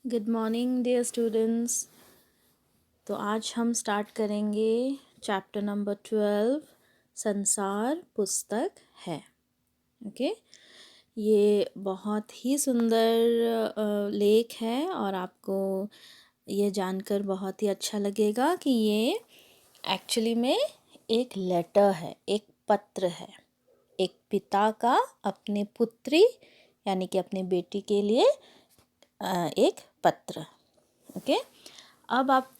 Good morning dear students. तो आज हम स्टार्ट करेंगे चैप्टर नंबर 12 संसार पुस्तक है। ओके ये बहुत ही सुंदर लेख है और आपको ये जानकर बहुत ही अच्छा लगेगा कि ये एक्चुअली में एक लेटर है, एक पत्र है, एक पिता का अपने पुत्री यानी कि अपने बेटी के लिए एक पत्र। ओके अब आप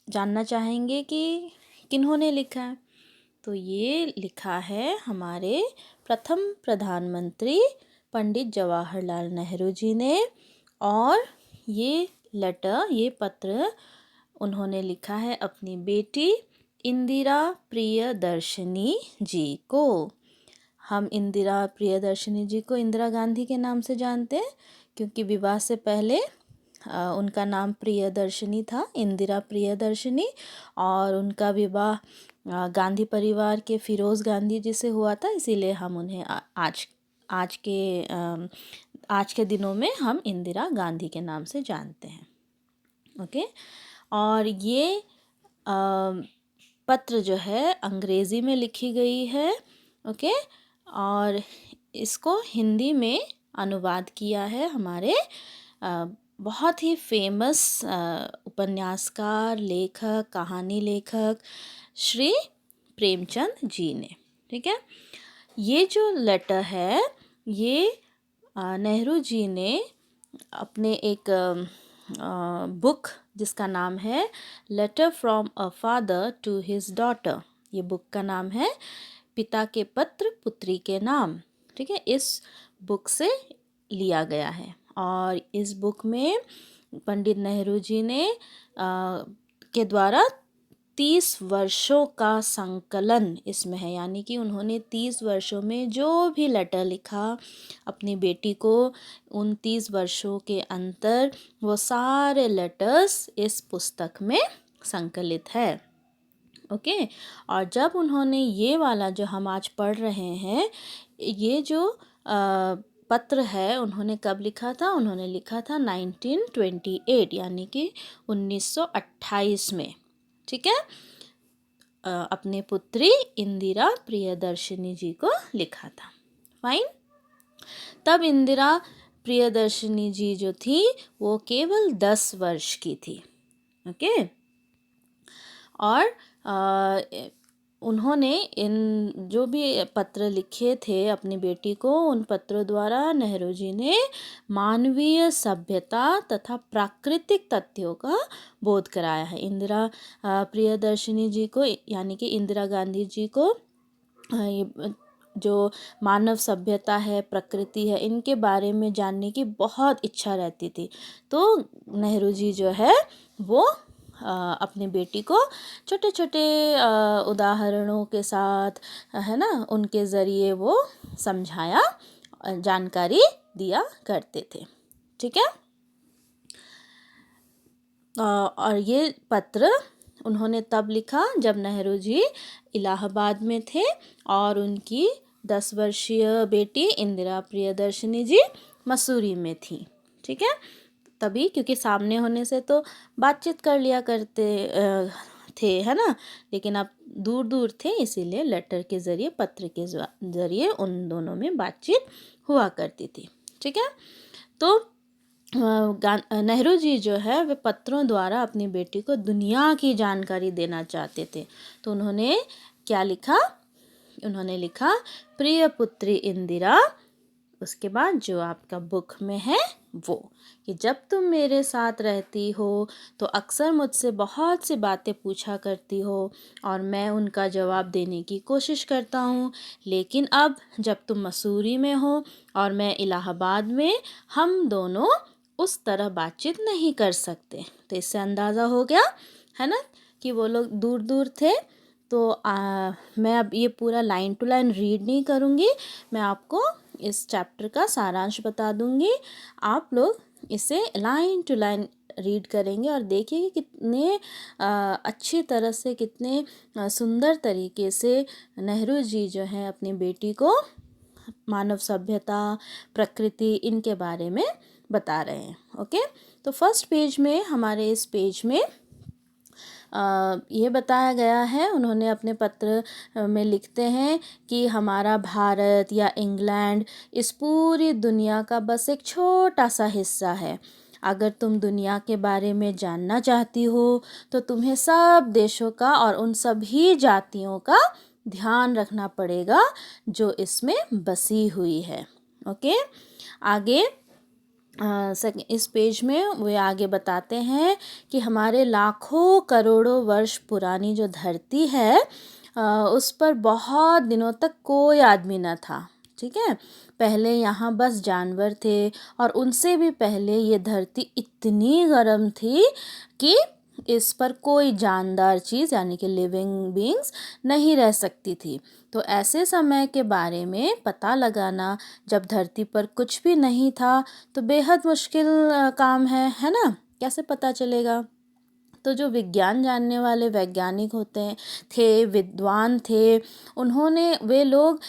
जानना चाहेंगे कि किन्होंने लिखा है। तो ये लिखा है हमारे प्रथम प्रधानमंत्री पंडित जवाहरलाल नेहरू जी ने। और ये लेटर, ये पत्र उन्होंने लिखा है अपनी बेटी इंदिरा प्रियदर्शनी जी को। हम इंदिरा प्रियदर्शनी जी को इंदिरा गांधी के नाम से जानते हैं क्योंकि विवाह से पहले उनका नाम प्रियदर्शनी था, इंदिरा प्रियदर्शनी। और उनका विवाह गांधी परिवार के फिरोज़ गांधी जी से हुआ था, इसीलिए हम उन्हें आज के दिनों में हम इंदिरा गांधी के नाम से जानते हैं। ओके और ये पत्र जो है अंग्रेज़ी में लिखी गई है। ओके और इसको हिंदी में अनुवाद किया है हमारे बहुत ही फेमस उपन्यासकार, लेखक, कहानी लेखक श्री प्रेमचंद जी ने। ठीक है, ये जो लेटर है ये नेहरू जी ने अपने एक बुक जिसका नाम है letter from a father to his daughter, ये बुक का नाम है पिता के पत्र पुत्री के नाम। ठीक है, इस बुक से लिया गया है और इस बुक में पंडित नेहरू जी ने के द्वारा 30 वर्षों का संकलन इसमें है। यानी कि उन्होंने 30 वर्षों में जो भी लेटर लिखा अपनी बेटी को, उन 30 वर्षों के अंतर वो सारे लेटर्स इस पुस्तक में संकलित है। ओके और जब उन्होंने ये वाला जो हम आज पढ़ रहे हैं, ये जो पत्र है उन्होंने कब लिखा था? उन्होंने लिखा था 1928 यानी कि 1928 में। ठीक है, अपने पुत्री इंदिरा प्रियदर्शनी जी को लिखा था। फाइन। तब इंदिरा प्रियदर्शनी जी जो थी वो केवल 10 वर्ष की थी। ओके और उन्होंने इन जो भी पत्र लिखे थे अपनी बेटी को, उन पत्रों द्वारा नेहरू जी ने मानवीय सभ्यता तथा प्राकृतिक तथ्यों का बोध कराया है। इंदिरा प्रियदर्शनी जी को यानी कि इंदिरा गांधी जी को ये जो मानव सभ्यता है, प्रकृति है, इनके बारे में जानने की बहुत इच्छा रहती थी। तो नेहरू जी जो है वो अपनी बेटी को छोटे छोटे उदाहरणों के साथ, है ना, उनके ज़रिए वो समझाया, जानकारी दिया करते थे। ठीक है, और ये पत्र उन्होंने तब लिखा जब नेहरू जी इलाहाबाद में थे और उनकी 10 वर्षीय बेटी इंदिरा प्रियदर्शनी जी मसूरी में थी। ठीक है, तभी क्योंकि सामने होने से तो बातचीत कर लिया करते थे, है ना, लेकिन अब दूर दूर थे, इसीलिए लेटर के ज़रिए, पत्र के ज़रिए उन दोनों में बातचीत हुआ करती थी। ठीक है, तो नेहरू जी जो है वे पत्रों द्वारा अपनी बेटी को दुनिया की जानकारी देना चाहते थे। तो उन्होंने क्या लिखा? उन्होंने लिखा, प्रिय पुत्री इंदिरा, उसके बाद जो आपका बुक में है वो, कि जब तुम मेरे साथ रहती हो तो अक्सर मुझसे बहुत सी बातें पूछा करती हो और मैं उनका जवाब देने की कोशिश करता हूँ, लेकिन अब जब तुम मसूरी में हो और मैं इलाहाबाद में, हम दोनों उस तरह बातचीत नहीं कर सकते। तो इससे अंदाज़ा हो गया है ना कि वो लोग दूर दूर थे। तो मैं अब ये पूरा लाइन टू लाइन रीड नहीं करूँगी, मैं आपको इस चैप्टर का सारांश बता दूँगी। आप लोग इसे लाइन टू लाइन रीड करेंगे और देखिए कि कितने अच्छी तरह से, कितने सुंदर तरीके से नेहरू जी जो हैं अपनी बेटी को मानव सभ्यता, प्रकृति, इनके बारे में बता रहे हैं। ओके, तो फर्स्ट पेज में, हमारे इस पेज में ये बताया गया है, उन्होंने अपने पत्र में लिखते हैं कि हमारा भारत या इंग्लैंड इस पूरी दुनिया का बस एक छोटा सा हिस्सा है। अगर तुम दुनिया के बारे में जानना चाहती हो तो तुम्हें सब देशों का और उन सभी जातियों का ध्यान रखना पड़ेगा जो इसमें बसी हुई है। ओके, आगे इस पेज में वे आगे बताते हैं कि हमारे लाखों करोड़ों वर्ष पुरानी जो धरती है उस पर बहुत दिनों तक कोई आदमी न था। ठीक है, पहले यहाँ बस जानवर थे और उनसे भी पहले ये धरती इतनी गर्म थी कि इस पर कोई जानदार चीज़ यानी कि लिविंग बींग्स नहीं रह सकती थी। तो ऐसे समय के बारे में पता लगाना, जब धरती पर कुछ भी नहीं था, तो बेहद मुश्किल काम है ना? कैसे पता चलेगा? तो जो विज्ञान जानने वाले वैज्ञानिक होते हैं थे, विद्वान थे, वे लोग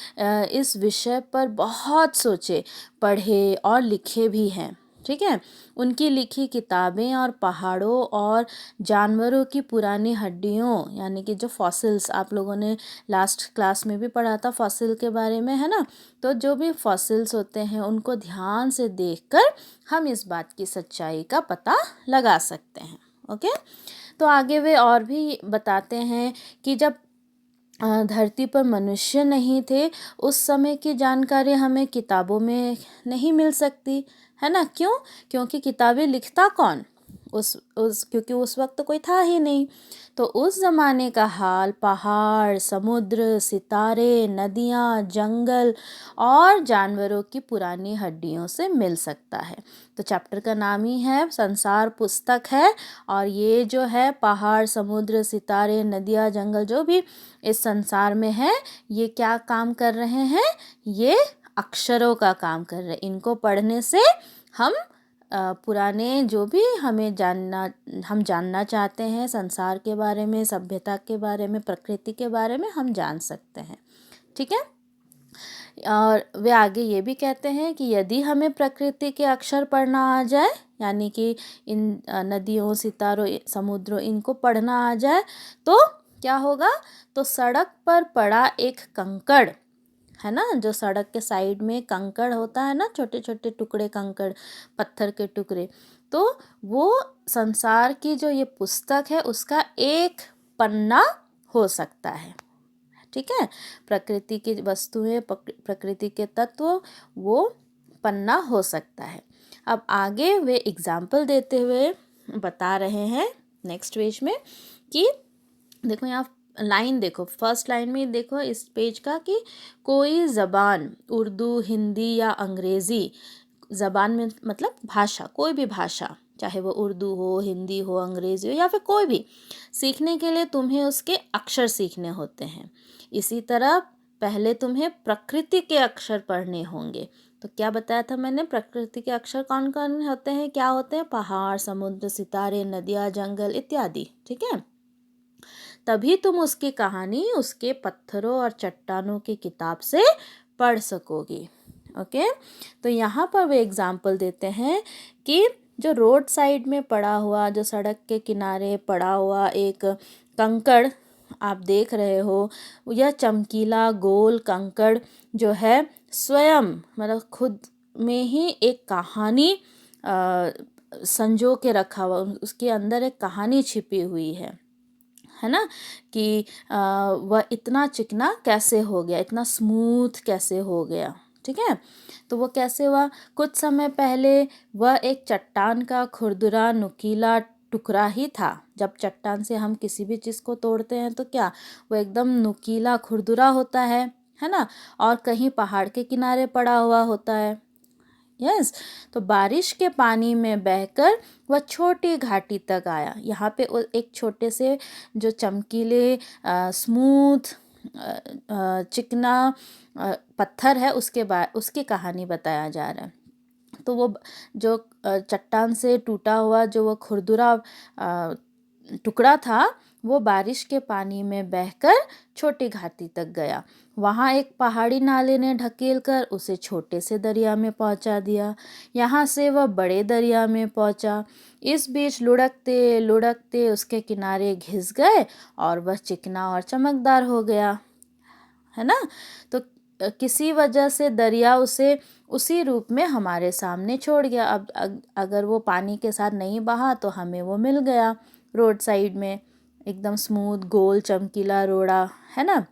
इस विषय पर बहुत सोचे, पढ़े और लिखे भी हैं। ठीक है, उनकी लिखी किताबें और पहाड़ों और जानवरों की पुरानी हड्डियों यानी कि जो फॉसिल्स, आप लोगों ने लास्ट क्लास में भी पढ़ा था फॉसिल के बारे में, है ना? तो जो भी फॉसिल्स होते हैं उनको ध्यान से देखकर हम इस बात की सच्चाई का पता लगा सकते हैं। ओके, तो आगे वे और भी बताते हैं कि जब धरती पर मनुष्य नहीं थे, उस समय की जानकारी हमें किताबों में नहीं मिल सकती, है ना? क्यों? क्योंकि किताबें लिखता कौन? क्योंकि उस वक्त तो कोई था ही नहीं। तो उस ज़माने का हाल पहाड़, समुद्र, सितारे, नदियाँ, जंगल और जानवरों की पुरानी हड्डियों से मिल सकता है। तो चैप्टर का नाम ही है संसार पुस्तक है, और ये जो है पहाड़, समुद्र, सितारे, नदियाँ, जंगल जो भी इस संसार में है, ये क्या काम कर रहे हैं? ये अक्षरों का काम कर रहे हैं। इनको पढ़ने से हम पुराने जो भी हम जानना चाहते हैं संसार के बारे में, सभ्यता के बारे में, प्रकृति के बारे में, हम जान सकते हैं। ठीक है, और वे आगे ये भी कहते हैं कि यदि हमें प्रकृति के अक्षर पढ़ना आ जाए, यानी कि इन नदियों, सितारों, समुद्रों, इनको पढ़ना आ जाए, तो क्या होगा? तो सड़क पर पड़ा एक कंकड़, है ना, जो सड़क के साइड में कंकड़ होता है ना, छोटे छोटे टुकड़े कंकड़, पत्थर के टुकड़े, तो वो संसार की जो ये पुस्तक है उसका एक पन्ना हो सकता है। ठीक है, प्रकृति की वस्तुएं, प्रकृति के तत्व, वो पन्ना हो सकता है। अब आगे वे एग्जाम्पल देते हुए बता रहे हैं नेक्स्ट पेज में कि देखो, यहाँ लाइन देखो, फर्स्ट लाइन में देखो इस पेज का कि कोई ज़बान, उर्दू, हिंदी या अंग्रेज़ी, ज़बान में मतलब भाषा, कोई भी भाषा, चाहे वो उर्दू हो, हिंदी हो, अंग्रेज़ी हो या फिर कोई भी, सीखने के लिए तुम्हें उसके अक्षर सीखने होते हैं। इसी तरह पहले तुम्हें प्रकृति के अक्षर पढ़ने होंगे। तो क्या बताया था मैंने? प्रकृति के अक्षर कौन कौन होते हैं? क्या होते हैं? पहाड़, समुद्र, सितारे, नदियाँ, जंगल इत्यादि। ठीक है, तभी तुम उसकी कहानी उसके पत्थरों और चट्टानों की किताब से पढ़ सकोगी। ओके, तो यहाँ पर वे एग्जाम्पल देते हैं कि जो रोड साइड में पड़ा हुआ, जो सड़क के किनारे पड़ा हुआ एक कंकड़ आप देख रहे हो, यह चमकीला गोल कंकड़ जो है स्वयं मतलब खुद में ही एक कहानी संजो के रखा हुआ, उसके अंदर एक कहानी छिपी हुई है ना, कि वह इतना चिकना कैसे हो गया, इतना स्मूथ कैसे हो गया। ठीक है, तो वो कैसे हुआ? कुछ समय पहले वह एक चट्टान का खुरदुरा नुकीला टुकड़ा ही था। जब चट्टान से हम किसी भी चीज़ को तोड़ते हैं तो क्या वो एकदम नुकीला खुरदुरा होता है ना, और कहीं पहाड़ के किनारे पड़ा हुआ होता है। यस, तो बारिश के पानी में बहकर वह छोटी घाटी तक आया। यहाँ पे एक छोटे से जो चमकीले स्मूथ चिकना पत्थर है, उसकी कहानी बताया जा रहा है। तो वो जो चट्टान से टूटा हुआ जो वो खुरदुरा टुकड़ा था वो बारिश के पानी में बहकर छोटी घाटी तक गया। वहाँ एक पहाड़ी नाले ने ढकेल कर उसे छोटे से दरिया में पहुँचा दिया। यहाँ से वह बड़े दरिया में पहुँचा। इस बीच लुढ़कते लुढ़कते उसके किनारे घिस गए और वह चिकना और चमकदार हो गया, है ना। तो किसी वजह से दरिया उसे उसी रूप में हमारे सामने छोड़ गया। अब अगर वो पानी के साथ नहीं बहा तो हमें वो मिल गया रोड साइड में, एकदम स्मूथ गोल चमकीला रोड़ा, है ना।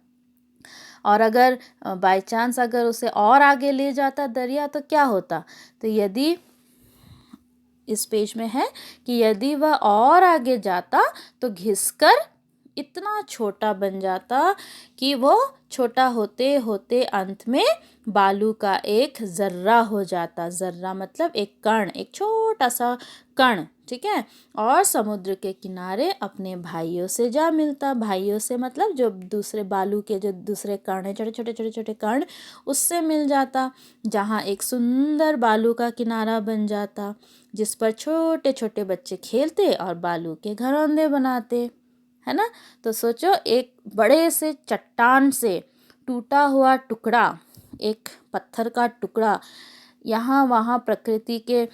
और अगर बाय चांस अगर उसे और आगे ले जाता दरिया तो क्या होता, तो यदि इस पेज में है कि यदि वह और आगे जाता तो घिसकर इतना छोटा बन जाता कि वो छोटा होते होते अंत में बालू का एक जर्रा हो जाता। जर्रा मतलब एक कण, एक छोटा सा कण, ठीक है। और समुद्र के किनारे अपने भाइयों से जा मिलता। भाइयों से मतलब जो दूसरे बालू के जो दूसरे कण है, छोटे छोटे छोटे छोटे कण, उससे मिल जाता, जहाँ एक सुंदर बालू का किनारा बन जाता जिस पर छोटे छोटे बच्चे खेलते और बालू के घरौंदे बनाते, है ना। तो सोचो, एक बड़े से चट्टान से टूटा हुआ टुकड़ा, एक पत्थर का टुकड़ा, यहाँ वहाँ प्रकृति के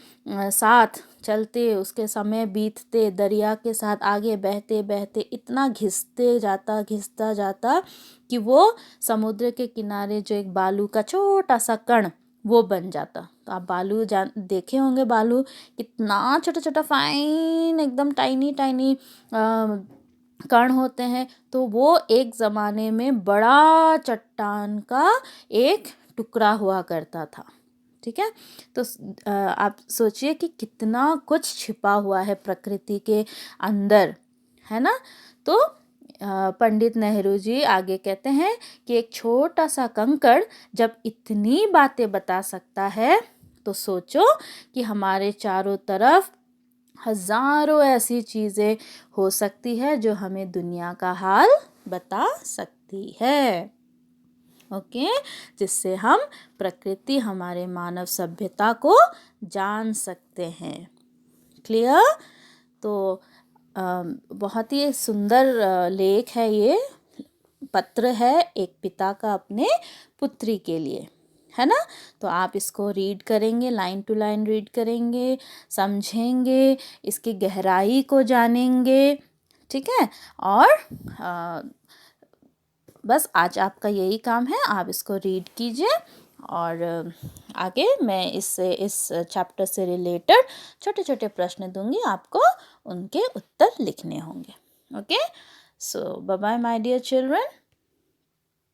साथ चलते, उसके समय बीतते, दरिया के साथ आगे बहते बहते इतना घिसता जाता कि वो समुद्र के किनारे जो एक बालू का छोटा सा कण वो बन जाता। तो आप बालू देखे होंगे, बालू कितना छोटा छोटा फाइन एकदम टाइनी टाइनी कण होते हैं। तो वो एक ज़माने में बड़ा चट्टान का एक टुकड़ा हुआ करता था, ठीक है। तो आप सोचिए कि कितना कुछ छिपा हुआ है प्रकृति के अंदर, है ना। तो पंडित नेहरू जी आगे कहते हैं कि एक छोटा सा कंकड़ जब इतनी बातें बता सकता है तो सोचो कि हमारे चारों तरफ हजारों ऐसी चीज़ें हो सकती है जो हमें दुनिया का हाल बता सकती है, ओके। जिससे हम प्रकृति, हमारे मानव सभ्यता को जान सकते हैं। क्लियर। तो बहुत ही सुंदर लेख है ये, पत्र है एक पिता का अपने पुत्री के लिए, है ना। तो आप इसको रीड करेंगे, लाइन टू लाइन रीड करेंगे, समझेंगे, इसकी गहराई को जानेंगे, ठीक है। और बस आज आपका यही काम है, आप इसको रीड कीजिए और आगे मैं इस चैप्टर से रिलेटेड छोटे छोटे प्रश्न दूंगी आपको, उनके उत्तर लिखने होंगे, okay. So bye bye my dear children.